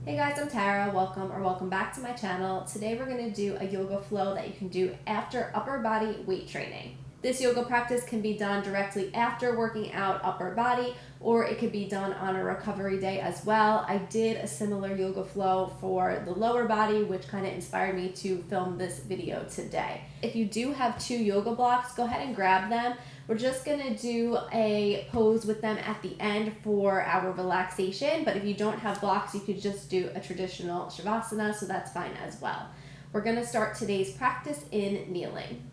Hey guys, I'm Tara. Welcome back to my channel. Today we're going to do a yoga flow that you can do after upper body weight training. This yoga practice can be done directly after working out upper body, or it could be done on a recovery day as well. I did a similar yoga flow for the lower body, which kind of inspired me to film this video today. If you do have 2 yoga blocks, go ahead and grab them. We're just gonna do a pose with them at the end for our relaxation, but if you don't have blocks, you could just do a traditional Savasana, so that's fine as well. We're gonna start today's practice in kneeling.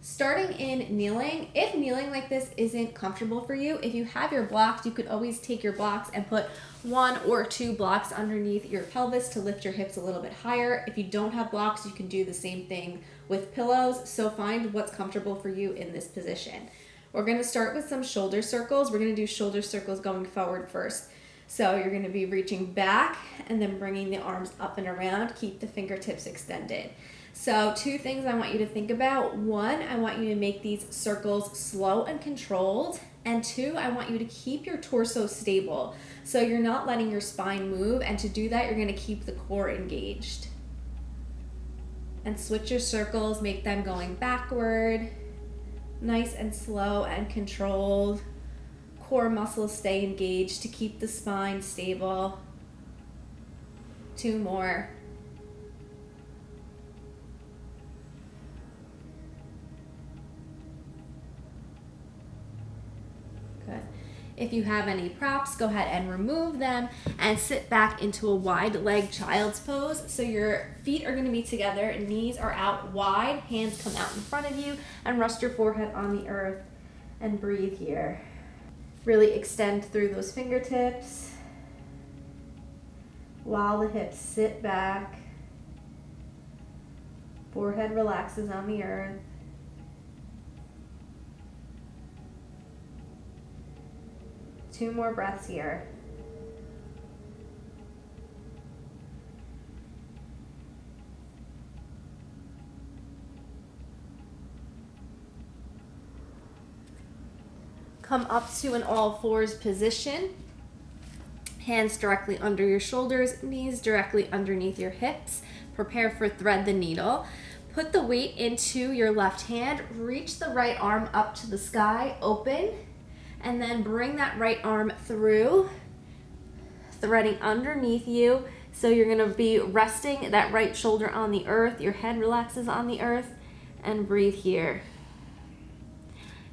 Starting in kneeling, if kneeling like this isn't comfortable for you, if you have your blocks, you could always take your blocks and put 1 or 2 blocks underneath your pelvis to lift your hips a little bit higher. If you don't have blocks, you can do the same thing with pillows, so find what's comfortable for you in this position. We're going to start with some shoulder circles. We're going to do shoulder circles going forward first. So you're going to be reaching back and then bringing the arms up and around. Keep the fingertips extended. So 2 things I want you to think about. 1, I want you to make these circles slow and controlled. And 2, I want you to keep your torso stable. So you're not letting your spine move. And to do that, you're going to keep the core engaged. And switch your circles, make them going backward. Nice and slow and controlled. Core muscles stay engaged to keep the spine stable. 2 more. Good. If you have any props, go ahead and remove them and sit back into a wide leg child's pose. So your feet are going to be together, knees are out wide, hands come out in front of you, and rest your forehead on the earth and breathe here. Really extend through those fingertips while the hips sit back. Forehead relaxes on the earth. Two more breaths here. Come up to an all fours position. Hands directly under your shoulders, knees directly underneath your hips. Prepare for thread the needle. Put the weight into your left hand. Reach the right arm up to the sky, open. And then bring that right arm through, threading underneath you. So you're gonna be resting that right shoulder on the earth, your head relaxes on the earth, and breathe here.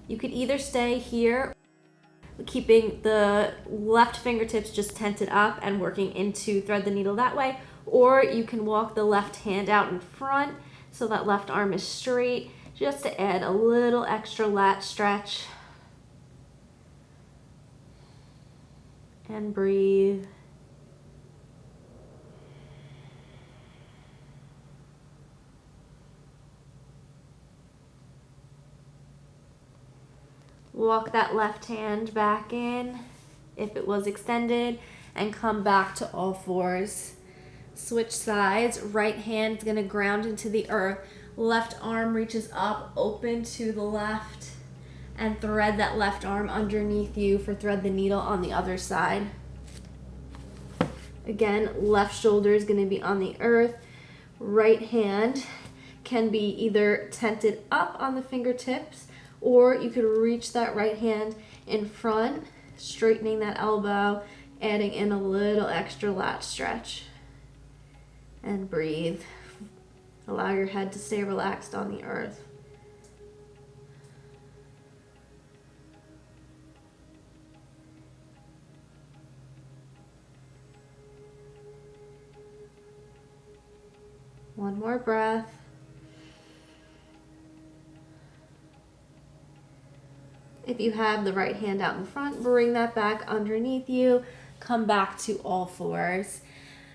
You could either stay here, keeping the left fingertips just tented up and working into thread the needle that way, or you can walk the left hand out in front so that left arm is straight, just to add a little extra lat stretch. And breathe. Walk that left hand back in if it was extended and come back to all fours. Switch sides. Right hand is going to ground into the earth. Left arm reaches up, open to the left. And thread that left arm underneath you for thread the needle on the other side. Again, left shoulder is going to be on the earth. Right hand can be either tented up on the fingertips, or you could reach that right hand in front, straightening that elbow, adding in a little extra lat stretch. And breathe. Allow your head to stay relaxed on the earth. One more breath. If you have the right hand out in front, bring that back underneath you. Come back to all fours.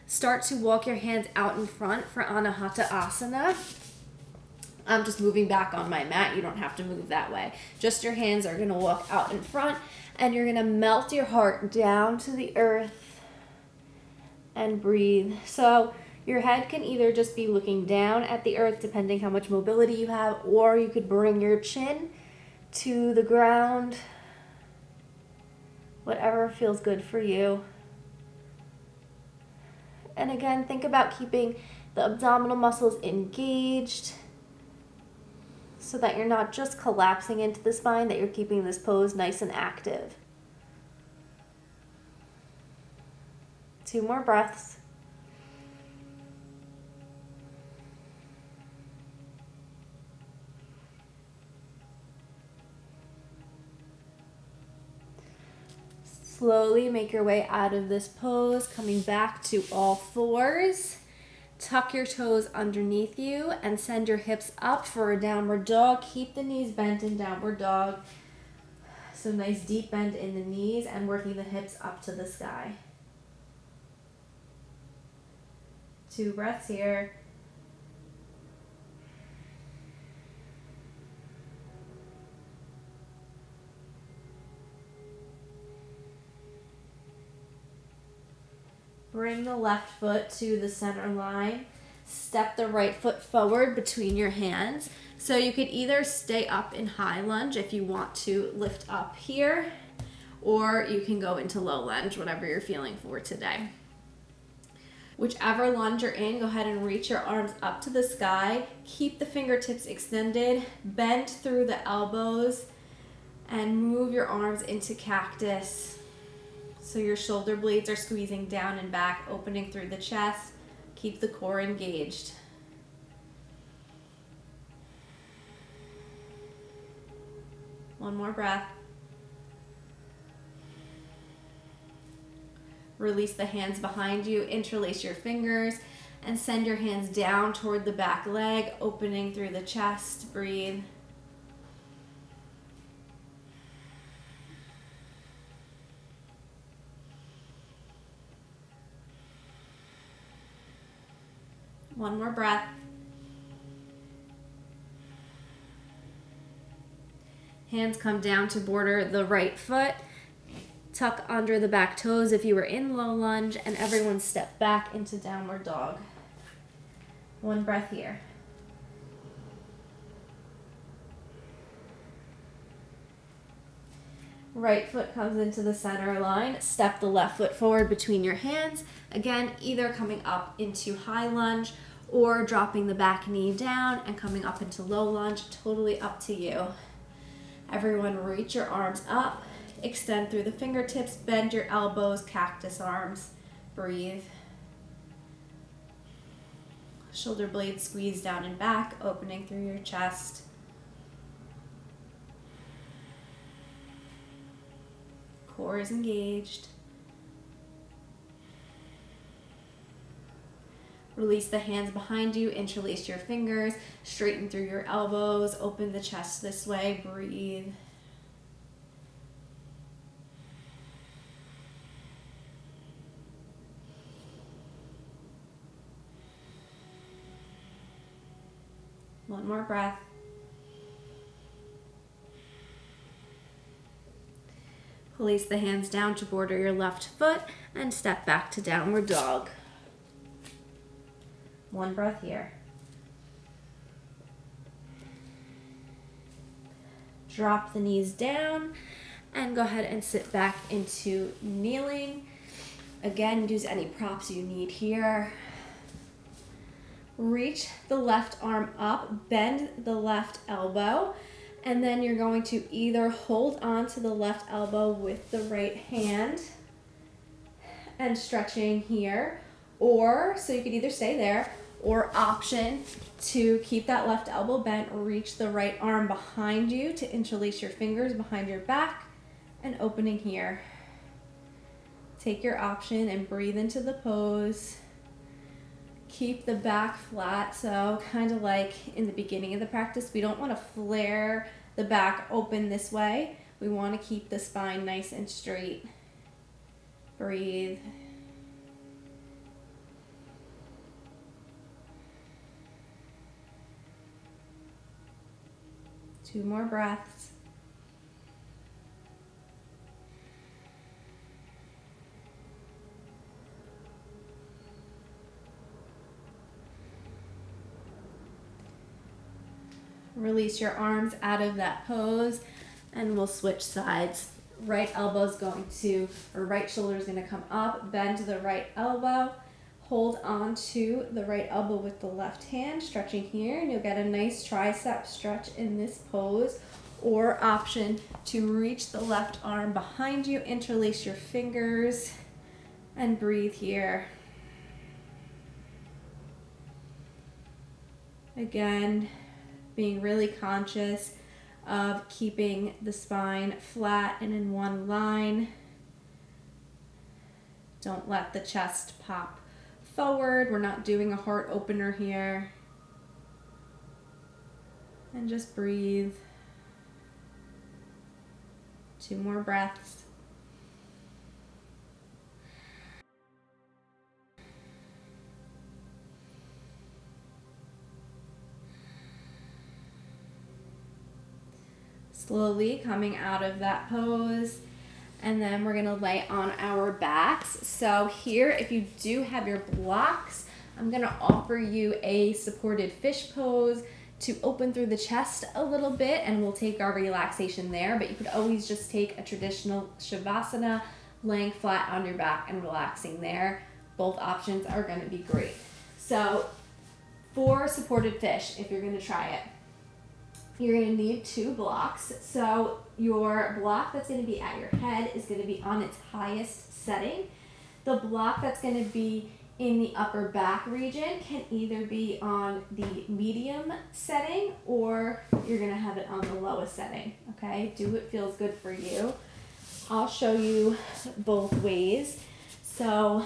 Start to walk your hands out in front for Anahata asana. I'm just moving back on my mat. You don't have to move that way. Just your hands are going to walk out in front, and you're going to melt your heart down to the earth and breathe. So your head can either just be looking down at the earth, depending how much mobility you have, or you could bring your chin to the ground. Whatever feels good for you. And again, think about keeping the abdominal muscles engaged so that you're not just collapsing into the spine, that you're keeping this pose nice and active. 2 more breaths. Slowly make your way out of this pose, coming back to all fours. Tuck your toes underneath you and send your hips up for a downward dog. Keep the knees bent in downward dog. So nice deep bend in the knees and working the hips up to the sky. 2 breaths here. Bring the left foot to the center line. Step the right foot forward between your hands. So you could either stay up in high lunge if you want to lift up here, or you can go into low lunge, whatever you're feeling for today. Whichever lunge you're in, go ahead and reach your arms up to the sky. Keep the fingertips extended. Bend through the elbows and move your arms into cactus. So your shoulder blades are squeezing down and back, opening through the chest. Keep the core engaged. One more breath. Release the hands behind you, interlace your fingers, and send your hands down toward the back leg, opening through the chest. Breathe. One more breath. Hands come down to border the right foot. Tuck under the back toes if you were in low lunge, and everyone step back into downward dog. 1 breath here. Right foot comes into the center line. Step the left foot forward between your hands. Again, either coming up into high lunge or dropping the back knee down and coming up into low lunge. Totally up to you. Everyone reach your arms up. Extend through the fingertips. Bend your elbows, cactus arms. Breathe. Shoulder blades squeeze down and back, opening through your chest. Core is engaged. Release the hands behind you, interlace your fingers, straighten through your elbows, open the chest this way, breathe. One more breath. Place the hands down to border your left foot and step back to downward dog. 1 breath here. Drop the knees down and go ahead and sit back into kneeling. Again, use any props you need here. Reach the left arm up, bend the left elbow, and then you're going to either hold on to the left elbow with the right hand and stretching here, or so you could either stay there, or option to keep that left elbow bent, reach the right arm behind you to interlace your fingers behind your back and opening here. Take your option and breathe into the pose. Keep the back flat, so kind of like in the beginning of the practice, we don't want to flare the back open this way. We want to keep the spine nice and straight. Breathe. Two more breaths. Release your arms out of that pose and we'll switch sides. Right elbow's going to, or right shoulder's going to come up, bend the right elbow, Hold on to the right elbow with the left hand, stretching here, and you'll get a nice tricep stretch in this pose. Or option to reach the left arm behind you, interlace your fingers, and breathe here. Again, being really conscious of keeping the spine flat and in one line. Don't let the chest pop forward. We're not doing a heart opener here. And just breathe. 2 more breaths. Slowly coming out of that pose, and then we're gonna lay on our backs. So here, if you do have your blocks, I'm gonna offer you a supported fish pose to open through the chest a little bit, and we'll take our relaxation there, but you could always just take a traditional Savasana, laying flat on your back and relaxing there. Both options are gonna be great. So for supported fish, if you're gonna try it, you're gonna need 2 blocks. So your block that's gonna be at your head is gonna be on its highest setting. The block that's gonna be in the upper back region can either be on the medium setting or you're gonna have it on the lowest setting, okay? Do what feels good for you. I'll show you both ways. So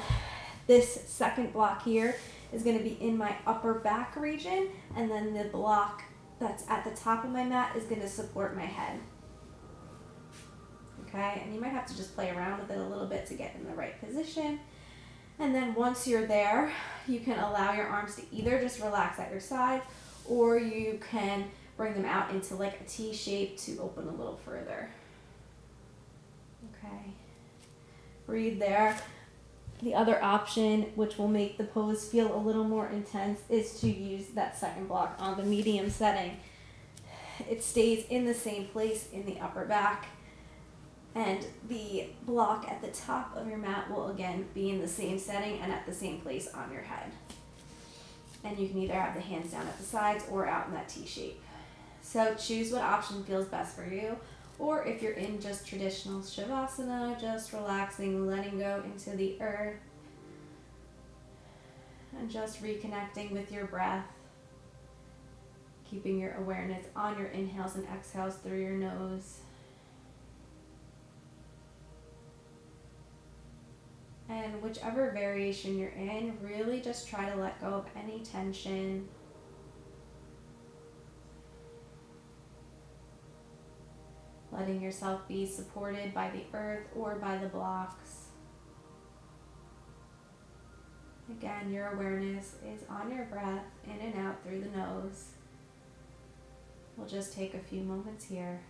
this second block here is gonna be in my upper back region, and then the block that's at the top of my mat is gonna support my head. Okay, and you might have to just play around with it a little bit to get in the right position. And then once you're there, you can allow your arms to either just relax at your side, or you can bring them out into like a T shape to open a little further. Okay, breathe there. The other option, which will make the pose feel a little more intense, is to use that second block on the medium setting. It stays in the same place in the upper back, and the block at the top of your mat will again be in the same setting and at the same place on your head. And you can either have the hands down at the sides or out in that T shape. So choose what option feels best for you. Or if you're in just traditional Savasana, just relaxing, letting go into the earth, and just reconnecting with your breath, keeping your awareness on your inhales and exhales through your nose. And whichever variation you're in, really just try to let go of any tension. Letting yourself be supported by the earth or by the blocks. Again, your awareness is on your breath, in and out through the nose. We'll just take a few moments here.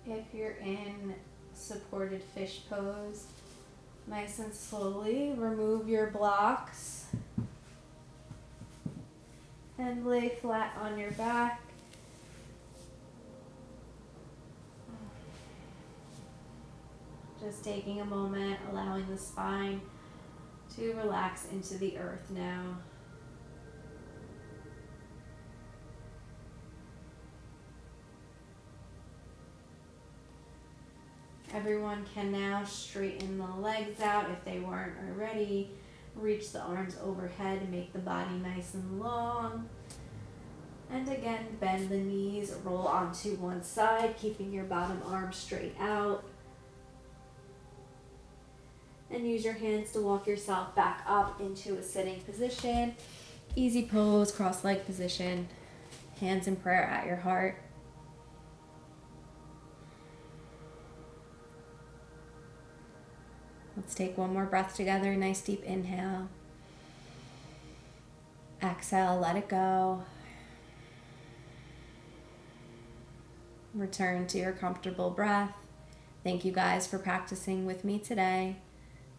If you're in supported fish pose, nice and slowly remove your blocks and lay flat on your back. Just taking a moment, allowing the spine to relax into the earth now. Everyone can now straighten the legs out if they weren't already. Reach the arms overhead and make the body nice and long. And again, bend the knees, roll onto one side, keeping your bottom arm straight out. use your hands to walk yourself back up into a sitting position. Easy pose, cross-leg position, hands in prayer at your heart. Let's take one more breath together. Nice deep inhale. Exhale, let it go. Return to your comfortable breath. Thank you guys for practicing with me today.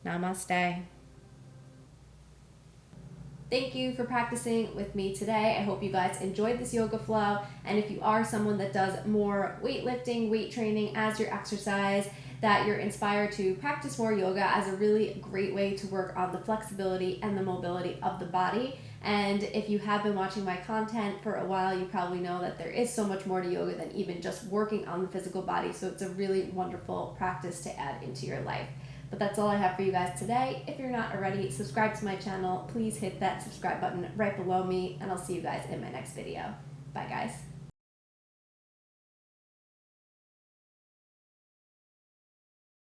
Namaste. Thank you for practicing with me today. I hope you guys enjoyed this yoga flow. And if you are someone that does more weightlifting, weight training as your exercise, that you're inspired to practice more yoga as a really great way to work on the flexibility and the mobility of the body. And if you have been watching my content for a while, you probably know that there is so much more to yoga than even just working on the physical body. So it's a really wonderful practice to add into your life. But that's all I have for you guys today. If you're not already subscribed to my channel, please hit that subscribe button right below me, and I'll see you guys in my next video. Bye guys.